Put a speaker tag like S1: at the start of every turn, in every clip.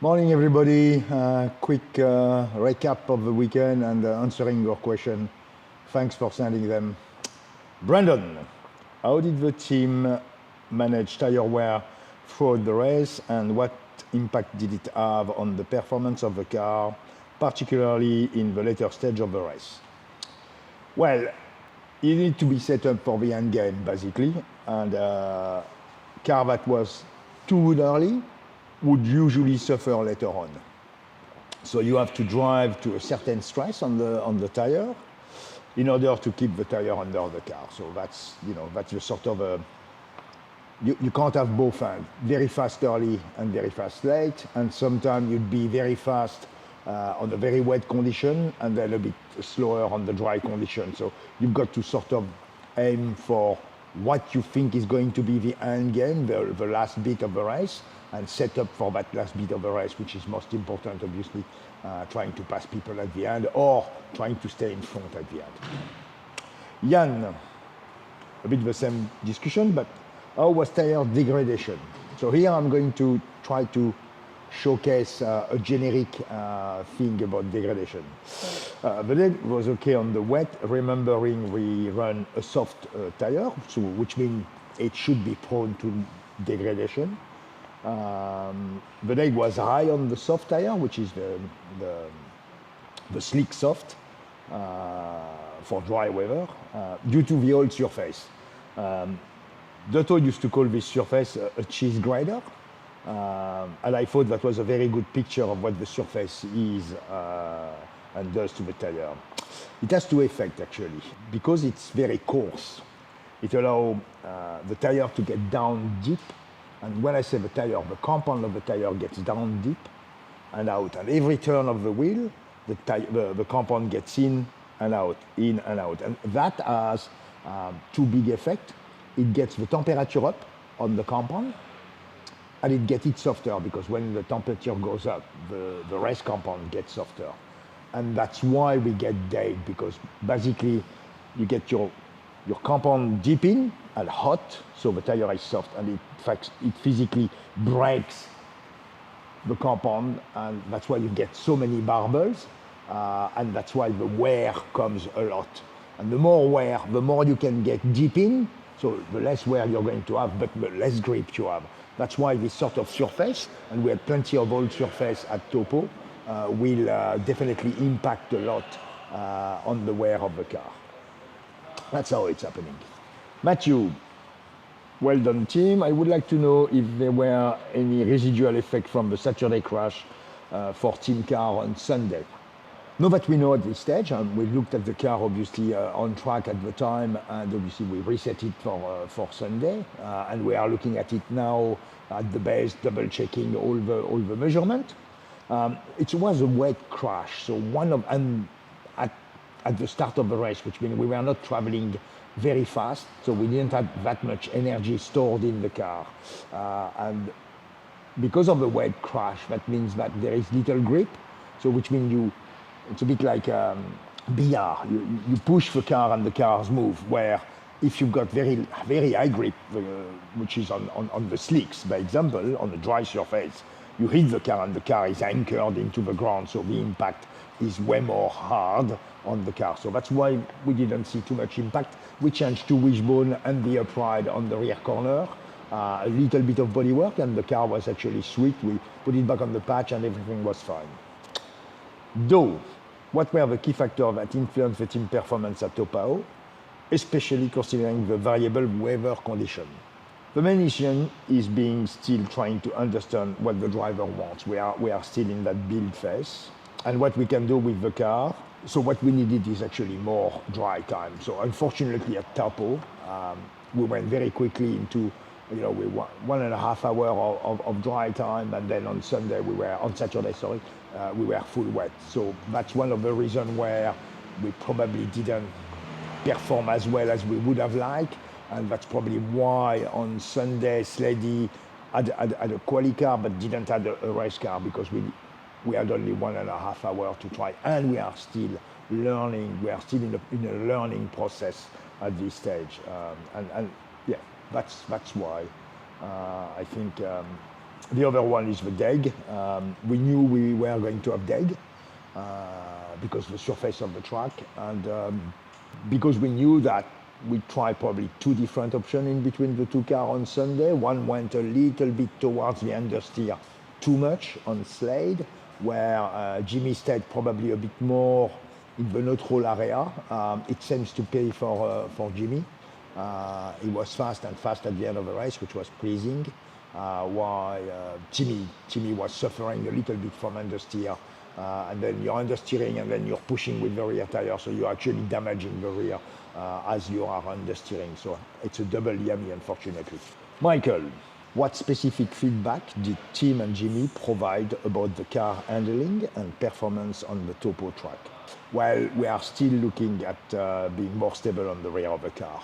S1: Morning, everybody. Quick recap of the weekend and answering your question. Thanks for sending them. Brandon, how did the team manage tire wear throughout the race, and what impact did it have on the performance of the car, particularly in the later stage of the race? Well, you need to be set up for the end game, basically, and car that was too good early would usually suffer later on. So you have to drive to a certain stress on the tire in order to keep the tire under the car. So that's the sort of you can't have both ends, very fast early and very fast late, and sometimes you'd be very fast on a very wet condition and then a bit slower on the dry condition. So you've got to sort of aim for what you think is going to be the end game, the last bit of the race, and set up for that last bit of the race, which is most important, obviously, trying to pass people at the end or trying to stay in front at the end. Jan, a bit the same discussion, but how was tire degradation? So here I'm going to try to showcase a generic thing about degradation. The leg was okay on the wet, remembering we run a soft tire, so which means it should be prone to degradation. The leg was high on the soft tire, which is the slick soft for dry weather, due to the old surface. Dotto used to call this surface a cheese grater, and I thought that was a very good picture of what the surface is and does to the tire. It has two effects, actually. Because it's very coarse, it allows the tire to get down deep. And when I say the tire, the compound of the tire gets down deep and out. And every turn of the wheel, the compound gets in and out, in and out. And that has two big effects. It gets the temperature up on the compound, and it gets it softer, because when the temperature goes up, the race compound gets softer. And that's why we get dead, because basically you get your compound deep in and hot, so the tire is soft, and it physically breaks the compound, and that's why you get so many barbels, and that's why the wear comes a lot. And the more wear, the more you can get deep in, so the less wear you're going to have, but the less grip you have. That's why this sort of surface, and we had plenty of old surface at Taupo, will definitely impact a lot on the wear of the car. That's how it's happening. Matthew, well done, team. I would like to know if there were any residual effect from the Saturday crash for team car on Sunday. Not that we know at this stage. We looked at the car, obviously, on track at the time, and obviously we reset it for Sunday, and we are looking at it now at the base, double checking all the measurement. It was a wet crash, so at the start of the race, which means we were not traveling very fast, so we didn't have that much energy stored in the car. And because of the wet crash, that means that there is little grip, so which means it's a bit like BR. You push the car and the cars move, where if you've got very, very high grip, which is on the slicks, by example, on the dry surface, you hit the car and the car is anchored into the ground, so the impact is way more hard on the car. So that's why we didn't see too much impact. We changed to wishbone and the upright on the rear corner, a little bit of bodywork, and the car was actually sweet. We put it back on the patch and everything was fine. Though, what were the key factors that influenced the team performance at Taupo, especially considering the variable weather condition? The main issue is still trying to understand what the driver wants. We are still in that build phase, and what we can do with the car. So what we needed is actually more dry time. So unfortunately at Taupo, we went very quickly into, we 1.5 hours of dry time, and then on Saturday, we were full wet. So that's one of the reasons where we probably didn't perform as well as we would have liked, and that's probably why on Sunday, Slady had a quali car but didn't have a race car, because we had only 1.5 hours to try, and we are still learning. We are still in a learning process at this stage, and yeah, that's why I think The other one is the DEG. We knew we were going to have DEG because of the surface of the track, and because we knew that we tried probably two different options in between the two cars on Sunday. One went a little bit towards the understeer too much on Slade, where Jimmy stayed probably a bit more in the neutral area. It seems to pay for Jimmy. He was fast at the end of the race, which was pleasing. While Timmy was suffering a little bit from understeer, and then you're understeering and then you're pushing with the rear tire, so you're actually damaging the rear as you are understeering. So it's a double yummy, unfortunately. Michael, what specific feedback did Tim and Jimmy provide about the car handling and performance on the Taupo track? Well, we are still looking at being more stable on the rear of the car.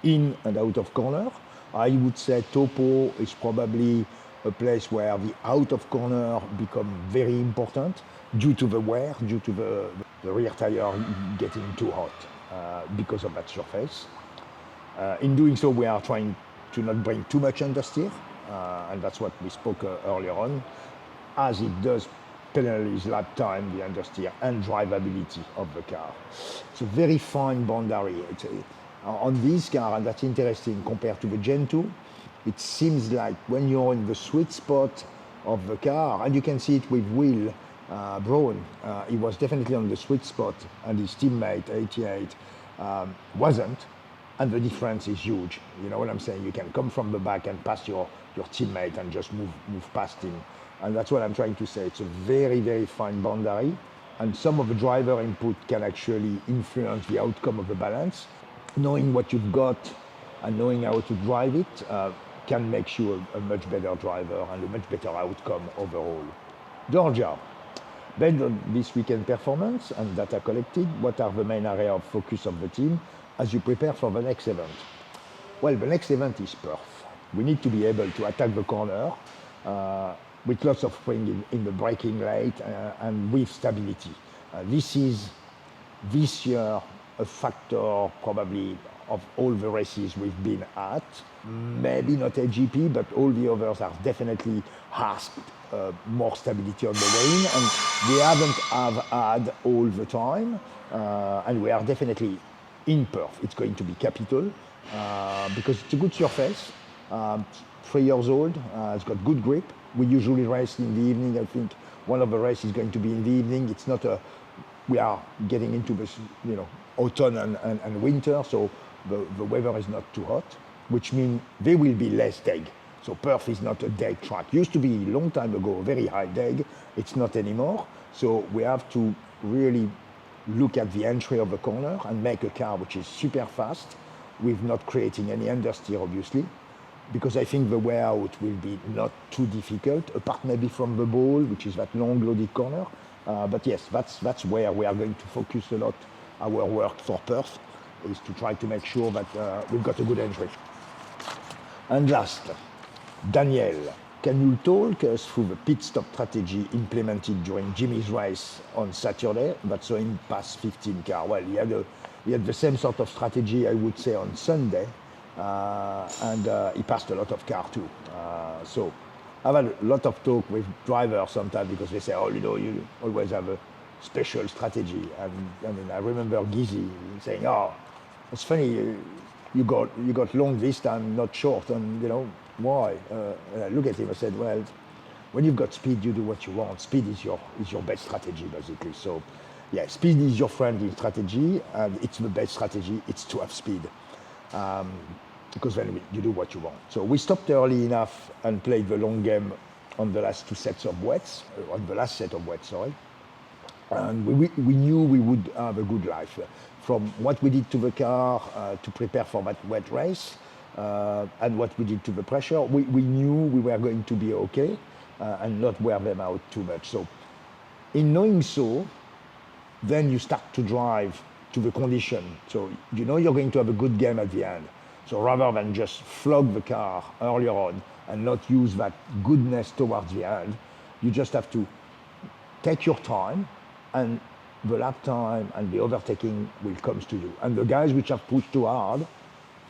S1: In and out of corner, I would say Taupo is probably a place where the out of corner become very important due to the wear, due to the rear tire getting too hot because of that surface. In doing so, we are trying to not bring too much understeer, and that's what we spoke earlier on, as it does penalize lap time, the understeer, and drivability of the car. It's a very fine boundary. On this car, and that's interesting compared to the Gen 2, it seems like when you're in the sweet spot of the car, and you can see it with Will Brown, he was definitely on the sweet spot, and his teammate, 88, wasn't, and the difference is huge. You know what I'm saying? You can come from the back and pass your teammate and just move past him. And that's what I'm trying to say. It's a very, very fine boundary, and some of the driver input can actually influence the outcome of the balance. Knowing what you've got and knowing how to drive it can make you a much better driver and a much better outcome overall. Georgia, based on this weekend performance and data collected, what are the main area of focus of the team as you prepare for the next event? Well, the next event is Perth. We need to be able to attack the corner with lots of spring in the braking late and with stability. This is this year a factor probably of all the races we've been at. Maybe not AGP, but all the others are definitely asked more stability on the lane, and we haven't had all the time, and we are definitely in Perth. It's going to be capital because it's a good surface, 3 years old, it's got good grip. We usually race in the evening. I think one of the races is going to be in the evening. It's not we are getting into this, autumn and winter, so the weather is not too hot, which means there will be less DEG. So Perth is not a DEG track. Used to be a long time ago, very high DEG. It's not anymore. So we have to really look at the entry of the corner and make a car which is super fast with not creating any understeer, obviously, because I think the way out will be not too difficult, apart maybe from the ball, which is that long loaded corner. But yes, that's where we are going to focus a lot our work for Perth, is to try to make sure that we've got a good entry. And last, Daniel, can you talk us through the pit stop strategy implemented during Jimmy's race on Saturday that saw him pass 15 cars? Well, he had the same sort of strategy, I would say, on Sunday, and he passed a lot of cars too. So I've had a lot of talk with drivers sometimes because they say, oh, you always have a special strategy. And I mean, I remember Gizzy saying, oh, it's funny, you got long this time, not short, and why? And I look at him, I said, well, when you've got speed, you do what you want. Speed is your best strategy, basically. So yeah, speed is your friend in strategy, and it's the best strategy, it's to have speed. Because then you do what you want. So we stopped early enough and played the long game on the last set of wets, sorry. And we knew we would have a good life. From what we did to the car to prepare for that wet race, and what we did to the pressure, we knew we were going to be okay and not wear them out too much. So in knowing so, then you start to drive to the condition. So you're going to have a good game at the end. So rather than just flog the car earlier on and not use that goodness towards the end, you just have to take your time, and the lap time and the overtaking will come to you. And the guys which have pushed too hard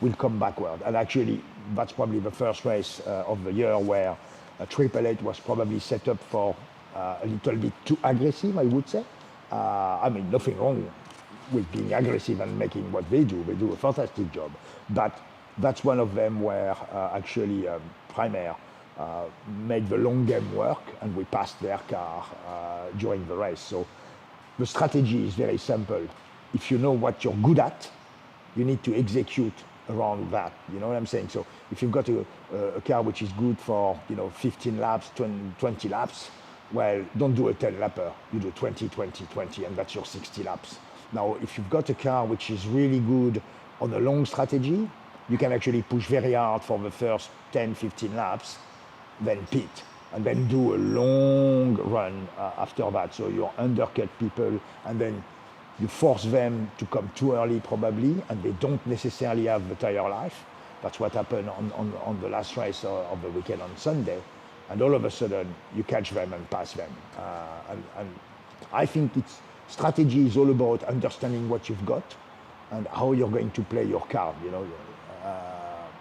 S1: will come backward. And actually, that's probably the first race of the year where Triple Eight was probably set up for a little bit too aggressive, I would say. I mean, nothing wrong with being aggressive and making what they do. They do a fantastic job. But that's one of them where actually Premiair made the long game work, and we passed their car during the race. So the strategy is very simple. If you know what you're good at, you need to execute around that. You know what I'm saying? So if you've got a car which is good for 15 laps, 20 laps, well, don't do a 10-lapper. You do 20, 20, 20, and that's your 60 laps. Now, if you've got a car which is really good on a long strategy, you can actually push very hard for the first 10, 15 laps, then pit, and then do a long run after that. So you undercut people, and then you force them to come too early probably, and they don't necessarily have the tire life. That's what happened on the last race of the weekend on Sunday. And all of a sudden, you catch them and pass them. And I think strategy is all about understanding what you've got and how you're going to play your card.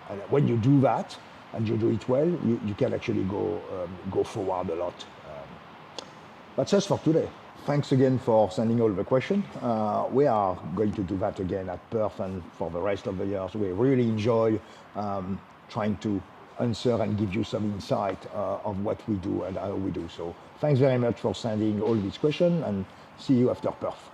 S1: And when you do that and you do it well, you can actually go forward a lot. That's us for today. Thanks again for sending all the questions. We are going to do that again at Perth and for the rest of the year. So we really enjoy trying to answer and give you some insight of what we do and how we do. So thanks very much for sending all these questions, and see you after Perth.